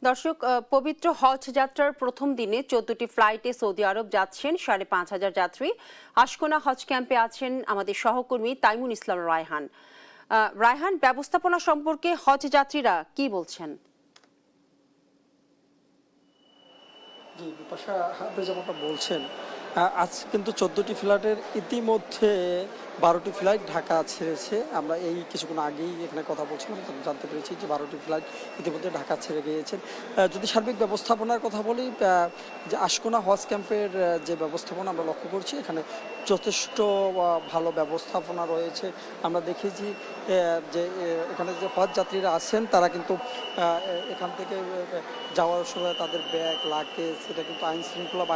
দর্শক, পবিত্র হজ যাত্রার প্রথম দিনে 14টি ফ্লাইটে সৌদি আরব যাচ্ছেন 5,500 যাত্রী। আশকোনা হজ ক্যাম্পে আছেন আমাদের সহকর্মী তাইমুন ইসলাম রায়হান। রায়হান, ব্যবস্থাপনা সম্পর্কে হজ যাত্রীরা কি বলছেন? জি বিপাশা, আপনি যেমনটা বলছেন, আজ কিন্তু 14টি ফ্লাইটের ইতিমধ্যে 12টি ফ্লাইট ঢাকা ছেড়েছে। আমরা এই কিছুক্ষণ আগেই এখানে কথা বলছিলাম, জানতে পেরেছি যে 12টি ফ্লাইট ইতিমধ্যে ঢাকা ছেড়ে গিয়েছেন। যদি সার্বিক ব্যবস্থাপনার কথা বলি, যে আশকোনা হজ ক্যাম্পের যে ব্যবস্থাপনা আমরা লক্ষ্য করছি, এখানে যথেষ্ট ভালো ব্যবস্থাপনা রয়েছে। আমরা দেখেছি যে এখানে যে হজ যাত্রীরা আছেন তারা কিন্তু এখান থেকে যাওয়ার সময় তাদের ব্যাগ লাগেজ সেটা কিন্তু আইন শৃঙ্খলা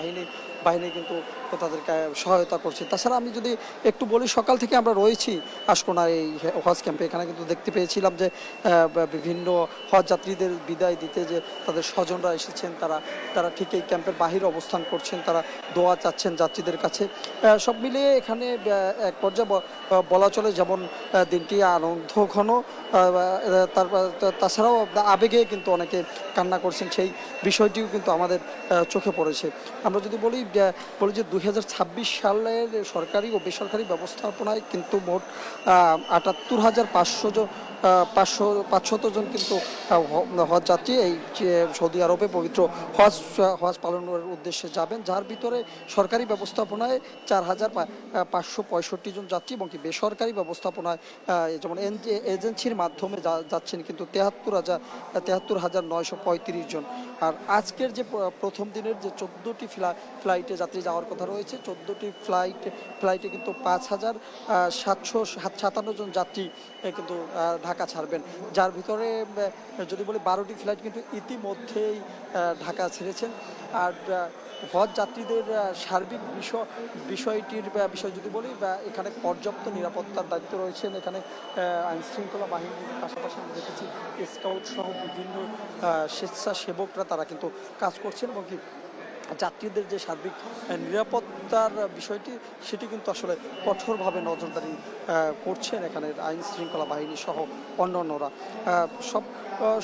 বাহিনী কিন্তু তাদেরকে সহায়তা করছে। তাছাড়া আমি যদি একটু বলি, সকাল থেকে আমরা রয়েছি আশকোনা এই হজ ক্যাম্পে। এখানে কিন্তু দেখতে পেয়েছিলাম যে বিভিন্ন হজ যাত্রীদের বিদায় দিতে যে তাদের স্বজনরা এসেছেন, তারা ঠিক এই ক্যাম্পের বাহিরে অবস্থান করছেন, তারা দোয়া চাচ্ছেন যাত্রীদের কাছে। সব মিলিয়ে এখানে এক পর্যায়ে বলা চলে যেমন দিনটি আনন্দ ঘন, তাছাড়াও আবেগে কিন্তু অনেকে কান্না করছেন, সেই বিষয়টিও কিন্তু আমাদের চোখে পড়েছে। আমরা যদি বলি যে 2026 সালের সরকারি ও বেসরকারি ব্যবস্থাপনায় কিন্তু মোট 78,500 জন কিন্তু হজ যাত্রী এই সৌদি আরবে পবিত্র হজ পালনের উদ্দেশ্যে যাবেন, যার ভিতরে সরকারি ব্যবস্থাপনায় 4,565 জন যাত্রী এবং কি বেসরকারি ব্যবস্থাপনায় যেমন এজেন্সির মাধ্যমে যাচ্ছেন কিন্তু 73,935 জন। আর আজকের যে প্রথম দিনের যে 14টি ফ্লাইটে যাত্রী যাওয়ার কথা রয়েছে, 14টি ফ্লাইটে কিন্তু 5,757 জন যাত্রী কিন্তু ঢাকা ছাড়বেন, যার ভিতরে যদি বলি 12টি ফ্লাইট কিন্তু ইতিমধ্যেই ঢাকা ছেড়েছেন। আর হজ যাত্রীদের সার্বিক বিষয়টির বিষয় যদি বলি, এখানে পর্যাপ্ত নিরাপত্তার দায়িত্ব রয়েছেন। এখানে আইন শৃঙ্খলা বাহিনীর পাশাপাশি আমরা দেখেছি স্কাউট সহ বিভিন্ন স্বেচ্ছাসেবকরা তারা কিন্তু কাজ করছেন এবং কি যাত্রীদের যে সার্বিক নিরাপত্তার বিষয়টি সেটি কিন্তু আসলে কঠোরভাবে নজরদারি করছেন এখানের আইন শৃঙ্খলা বাহিনী সহ অন্যান্যরা।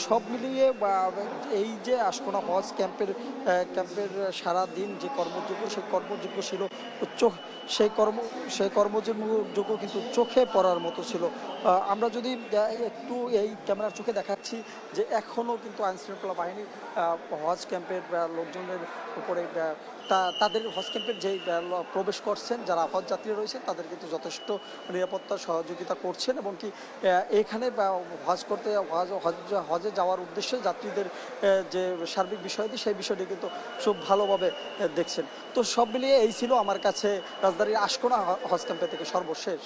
সব মিলিয়ে এই যে আশকোনা হজ ক্যাম্পের সারা দিন যে কর্মযোগ্য, সেই কর্মযোগ্য ছিল সেই কর্মযোগ্য কিন্তু চোখে পড়ার মতো ছিল। আমরা যদি একটু এই ক্যামেরার চোখে দেখাচ্ছি যে এখনও কিন্তু আইন শৃঙ্খলা বাহিনী হজ ক্যাম্পের লোকজনের উপরে তাদের হজ ক্যাম্পের যেই প্রবেশ করছেন যারা হজ যাত্রী রয়েছে তাদের কিন্তু যথেষ্ট নিরাপত্তা সহযোগিতা করছেন এবং কি এখানে হজে যাওয়ার উদ্দেশ্যে যাত্রীদের যে সার্বিক বিষয়টি সেই বিষয়টি কিন্তু খুব ভালোভাবে দেখছেন। তো সব মিলিয়ে এই ছিল আমার কাছে রাজধানীর আশকোনা হজ ক্যাম্পে থেকে সর্বশেষ।